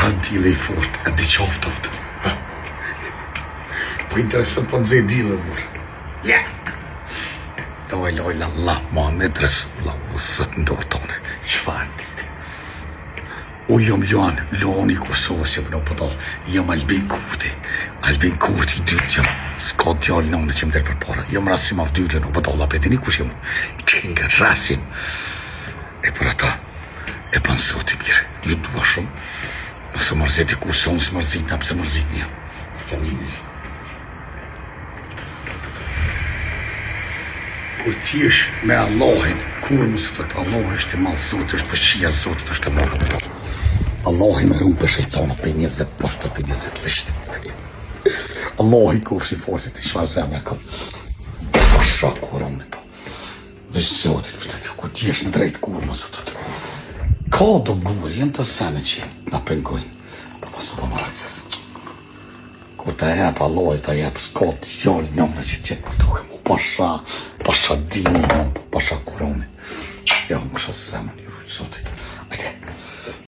Çfarë dile I fort, a di qoftoft. Po interesant po nxej dile mur. Ja. Doj loj Allah Muhammed Rasulullah o zot ndortone. Çfarë dile? O jam Luan I Kosovës që përno pëtall, jam Albin Kurti. Albin Kurti dytë jam, s'ka djallë nëmë që më delë për para. Jam Rasim Avdyllë në pëtall, a petini kush jam? Qenga Rasim. E për ata, e panë zoti mirë, ju dua shumë. Nëse mërzit I kurse unë s'mërzit në, pëse mërzit një. Së të një. Kur t'jesh me Allahin, kur mësë të të Allah është I malë zotë, është fëshqia zotë, është e malë pëtall. Allahi me rumë për shejtanët për 20 poshtë për 20 lishtë. Allahi kofshi forësit I shfarë zemre kam. Pasha kuronin po. Dhe zotit pështet, ku t'jesh në drejt kur më zotit. Ka do gurë, jenë të sene që në pengojnë. Për pasu për më raksës. Kur të jep Allahi të jep s'ka t'jallë njëmë që t'jetë për duke mu. Pasha dini njëmë, pasha kuronin. Ja, më kësha zemre një rujtë zotit. Ajde.